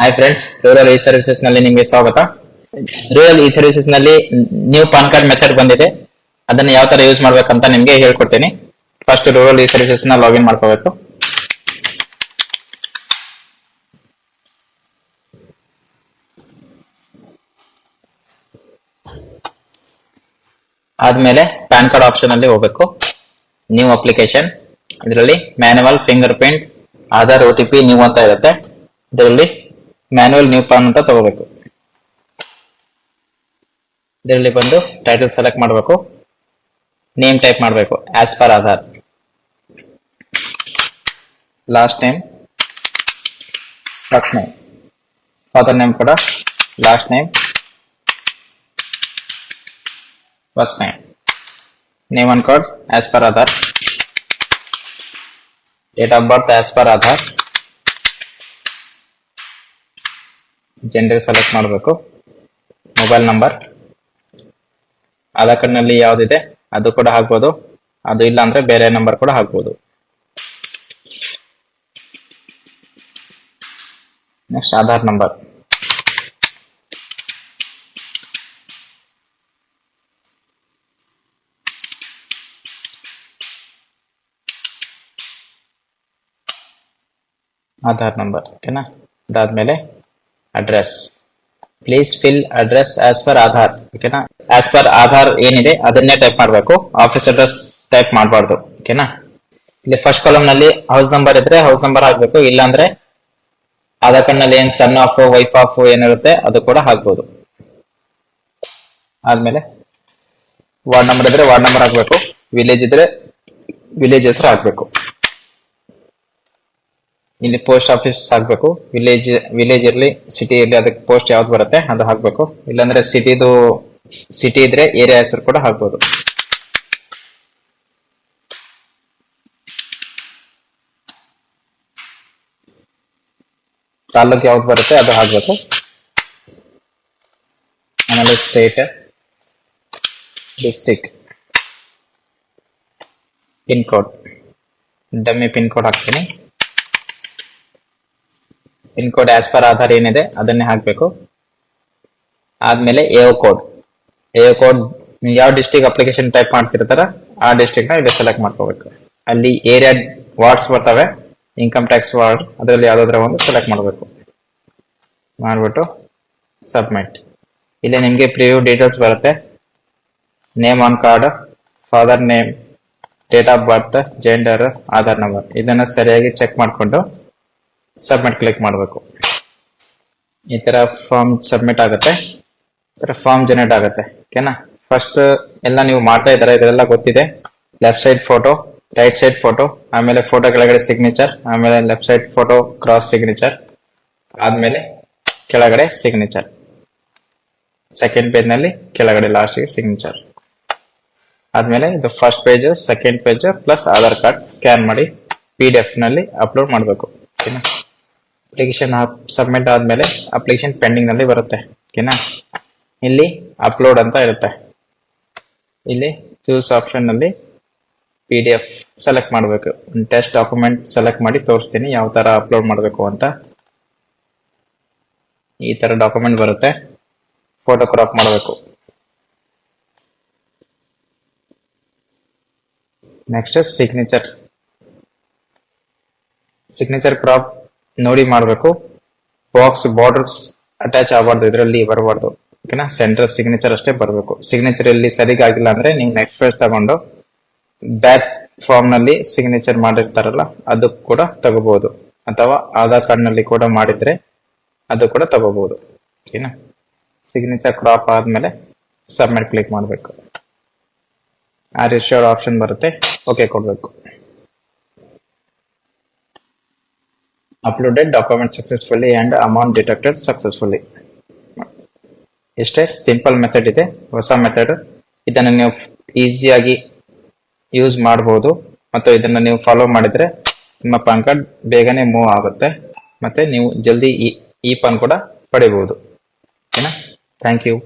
Hi friends, rural E services ನಲ್ಲಿ ನಿಮಗೆ ಸ್ವಾಗತ. ರೂರಲ್ ಇ ಸರ್ವಿಸಸ್ ನಲ್ಲಿ ನ್ಯೂ ಪಾನ್ ಕಾರ್ಡ್ ಮೆಥಡ್ ಬಂದಿದೆ. ಅದನ್ನ ಯಾವ ತರ ಯೂಸ್ ಮಾಡ್ಬೇಕಂತ ನಿಮ್ಗೆ ಹೇಳ್ಕೊಡ್ತೀನಿ. ಫಸ್ಟ್ ರೂರಲ್ ಇ ಸರ್ವಿಸಸ್ ನ ಲಾಗಿನ್ ಮಾಡ್ಕೋಬೇಕು. ಆದ್ಮೇಲೆ ಪ್ಯಾನ್ ಕಾರ್ಡ್ ಆಪ್ಷನ್ ಅಲ್ಲಿ ಹೋಗ್ಬೇಕು. ನ್ಯೂ ಅಪ್ಲಿಕೇಶನ್, ಇದರಲ್ಲಿ manual, finger print, Aadhaar, OTP new ಅಂತ ಇರುತ್ತೆ. ಇದರಲ್ಲಿ ಮ್ಯಾನುವಲ್ ನ್ಯೂ ಪಾನ್ ಅಂತ ತಗೋಬೇಕು. ಇದರಲ್ಲಿ ಬಂದು ಟೈಟಲ್ ಸೆಲೆಕ್ಟ್ ಮಾಡಬೇಕು. ನೇಮ್ ಟೈಪ್ ಮಾಡಬೇಕು as per Aadhaar. Last name, first name, father name ಕೂಡ last name, first name, name and code as per Aadhaar, date of birth as per Aadhaar, gender select ಮಾಡಬೇಕು, mobile number, Aadhaar card ನಲ್ಲಿ ಯಾವ್ದಿದೆ ಅದು ಕೂಡ ಹಾಕ್ಬೋದು. ಅದು ಇಲ್ಲ ಅಂದ್ರೆ ಬೇರೆ ನಂಬರ್ ಕೂಡ ಹಾಕ್ಬೋದು. Next Aadhaar number, Aadhaar number ಓಕೆನಾ. ಅದಾದ್ಮೇಲೆ address, please fill address as per Aadhaar ಓಕೆನಾ. ಆಸ್ ಪರ್ ಆಧಾರ್ ಏನಿದೆ ಅದನ್ನೇ ಟೈಪ್ ಮಾಡಬೇಕು, ಆಫೀಸ್ ಅಡ್ರೆಸ್ ಟೈಪ್ ಮಾಡಬಾರ್ದು ಓಕೆನಾ. ಇಲ್ಲಿ ಫಸ್ಟ್ ಕಾಲಮ್ ನಲ್ಲಿ ಹೌಸ್ ನಂಬರ್ ಇದ್ರೆ ಹೌಸ್ ನಂಬರ್ ಹಾಕ್ಬೇಕು, ಇಲ್ಲ ಅಂದ್ರೆ ಆಧಾರ್ ಕಾರ್ಡ್ ನಲ್ಲಿ ಏನ್ ಸನ್ ಆಫ್, ವೈಫ್ ಆಫ್ ಏನಿರುತ್ತೆ ಅದು ಕೂಡ ಹಾಕ್ಬೋದು. ಆದ್ಮೇಲೆ ವಾರ್ಡ್ ನಂಬರ್ ಇದ್ರೆ ವಾರ್ಡ್ ನಂಬರ್ ಹಾಕ್ಬೇಕು, ವಿಲೇಜ್ ಇದ್ರೆ ವಿಲೇಜ್ ಹೆಸರು ಹಾಕ್ಬೇಕು. ಇಲ್ಲಿ ಪೋಸ್ಟ್ ಆಫೀಸ್ ಹಾಕ್ಬೇಕು, ವಿಲೇಜ್ ಇರ್ಲಿ ಸಿಟಿ ಇರ್ಲಿ ಅದಕ್ಕೆ ಪೋಸ್ಟ್ ಯಾವ್ದು ಬರುತ್ತೆ ಅದು ಹಾಕ್ಬೇಕು. ಇಲ್ಲಾಂದ್ರೆ ಸಿಟಿ ಇದ್ರೆ ಏರಿಯಾ ಹೆಸರು ಕೂಡ ಹಾಕ್ಬೋದು. ತಾಲೂಕು ಯಾವ್ದು ಬರುತ್ತೆ ಅದು ಹಾಕ್ಬೇಕು. ಆಮೇಲೆ state, district, pin code, dummy pin code ಹಾಕ್ತೀನಿ. Pin code as per Aadhaar ಏನಿದೆ ಅದನ್ನೇ ಹಾಕ್ಬೇಕು. ಆದ್ಮೇಲೆ ಎಒ ಕೋಡ್ ಯಾವ ಡಿಸ್ಟ್ರಿಕ್ಟ್ ಅಪ್ಲಿಕೇಶನ್ ಟೈಪ್ ಮಾಡ್ತಿರ್ತಾರ ಆ ಡಿಸ್ಟ್ರಿಕ್ಟ್ ನ ಇಲ್ಲಿ ಸೆಲೆಕ್ಟ್ ಮಾಡ್ಕೋಬೇಕು. ಅಲ್ಲಿ ಏರಿಯಾ ವಾರ್ಡ್ಸ್ ಬರ್ತವೆ, ಇನ್ಕಮ್ ಟ್ಯಾಕ್ಸ್ ವಾರ್ಡ್, ಅದರಲ್ಲಿ ಯಾವ್ದಾದ್ರ ಒಂದು ಸೆಲೆಕ್ಟ್ ಮಾಡಬೇಕು. ಮಾಡ್ಬಿಟ್ಟು ಸಬ್ಮಿಟ್. ಇಲ್ಲಿ ನಿಮ್ಗೆ ಪ್ರಿವ್ಯೂ ಡೀಟೇಲ್ಸ್ ಬರುತ್ತೆ, name on card, father name, date of birth, gender, Aadhaar number, ಇದನ್ನ ಸರಿಯಾಗಿ ಚೆಕ್ ಮಾಡ್ಕೊಂಡು ಸಬ್ಮಿಟ್ ಕ್ಲಿಕ್ ಮಾಡಬೇಕು. ಈ ತರ ಫಾರ್ಮ್ ಸಬ್ಮಿಟ್ ಆಗುತ್ತೆ, ಫಾರ್ಮ್ ಜನರೇಟ್ ಆಗುತ್ತೆ ಓಕೆನಾ. ಫಸ್ಟ್ ಎಲ್ಲ ನೀವು ಮಾಡ್ತಾ ಇದ್ದಾರೆ, ಇದೆಲ್ಲ ಗೊತ್ತಿದೆ. Left side photo, right side photo, ಆಮೇಲೆ ಫೋಟೋ ಕೆಳಗಡೆ ಸಿಗ್ನೇಚರ್, ಆಮೇಲೆ left side photo cross signature, ಆದ್ಮೇಲೆ ಕೆಳಗಡೆ ಸಿಗ್ನೇಚರ್. ಸೆಕೆಂಡ್ ಪೇಜ್ ನಲ್ಲಿ ಕೆಳಗಡೆ ಲಾಸ್ಟ್ ಗೆ ಸಿಗ್ನೇಚರ್. ಆದ್ಮೇಲೆ ಇದು first page, second page plus Aadhaar card scan ಮಾಡಿ PDF ನಲ್ಲಿ ಅಪ್ಲೋಡ್ ಮಾಡಬೇಕು ಓಕೆನಾ. ಅಪ್ಲಿಕೇಶನ್ ಸಬ್ಮಿಟ್ ಆದ್ಮೇಲೆ ಅಪ್ಲಿಕೇಶನ್ ಪೆಂಡಿಂಗ್ ನಲ್ಲಿ ಬರುತ್ತೆ ಓಕೆನಾ. ಇಲ್ಲಿ ಅಪ್ಲೋಡ್ ಅಂತ ಇರುತ್ತೆ, ಇಲ್ಲಿ ಚೂಸ್ ಆಪ್ಷನ್ ನಲ್ಲಿ PDF ಸೆಲೆಕ್ಟ್ ಮಾಡಬೇಕು. ಟೆಸ್ಟ್ ಡಾಕ್ಯುಮೆಂಟ್ ಸೆಲೆಕ್ಟ್ ಮಾಡಿ ತೋರಿಸ್ತೀನಿ ಯಾವ ತರ ಅಪ್ಲೋಡ್ ಮಾಡಬೇಕು ಅಂತ. ಈ ತರ ಡಾಕ್ಯುಮೆಂಟ್ ಬರುತ್ತೆ, ಫೋಟೋ ಕ್ರಾಪ್ ಮಾಡಬೇಕು. ನೆಕ್ಸ್ಟ್ ಸಿಗ್ನೇಚರ್ ಕ್ರಾಪ್ ನೋಡಿ ಮಾಡಬೇಕು. ಬಾಕ್ಸ್ ಬಾರ್ಡರ್ಸ್ ಅಟ್ಯಾಚ್ ಆಗಬಾರ್ದು, ಇದರಲ್ಲಿ ಬರಬಾರ್ದು ಓಕೆನಾ. ಸೆಂಟರ್ ಸಿಗ್ನೇಚರ್ ಅಷ್ಟೇ ಬರಬೇಕು. ಸಿಗ್ನೇಚರ್ ಇಲ್ಲಿ ಸರಿಗಾಗಿಲ್ಲ ಅಂದ್ರೆ ನೀವು ನೆಕ್ಸ್ಟ್ ಪೇಜ್ ತಗೊಂಡು ಬ್ಯಾಕ್ ಫಾರ್ಮ್ ನಲ್ಲಿ ಸಿಗ್ನೇಚರ್ ಮಾಡಿರ್ತಾರಲ್ಲ ಅದು ಕೂಡ ತಗೋಬಹುದು, ಅಥವಾ ಆಧಾರ್ ಕಾರ್ಡ್ ನಲ್ಲಿ ಕೂಡ ಮಾಡಿದ್ರೆ ಅದು ಕೂಡ ತಗೋಬಹುದು ಓಕೆನಾ. ಸಿಗ್ನೇಚರ್ ಕ್ರಾಪ್ ಆದ್ಮೇಲೆ ಸಬ್ಮಿಟ್ ಕ್ಲಿಕ್ ಮಾಡಬೇಕು. ರಿಶ್ಯೂರ್ ಆಪ್ಷನ್ ಬರುತ್ತೆ, ಓಕೆ ಕೊಡ್ಬೇಕು. Uploaded document successfully and amount detected successfully. ಇಷ್ಟೇ ಸಿಂಪಲ್ ಮೆಥಡ್ ಇದೆ, ಹೊಸ ಮೆಥಡ್. ಇದನ್ನು ನೀವು ಈಸಿಯಾಗಿ ಯೂಸ್ ಮಾಡಬಹುದು ಮತ್ತು ಇದನ್ನ ನೀವು ಫಾಲೋ ಮಾಡಿದ್ರೆ ನಿಮ್ಮ ಪಾನ್ ಕಾರ್ಡ್ ಬೇಗನೆ ಮೂವ್ ಆಗುತ್ತೆ, ಮತ್ತೆ ನೀವು ಜಲ್ದಿ ಈ ಪಾನ್ ಕೂಡ ಪಡಿಬಹುದು ಓಕೆನಾ. Thank you.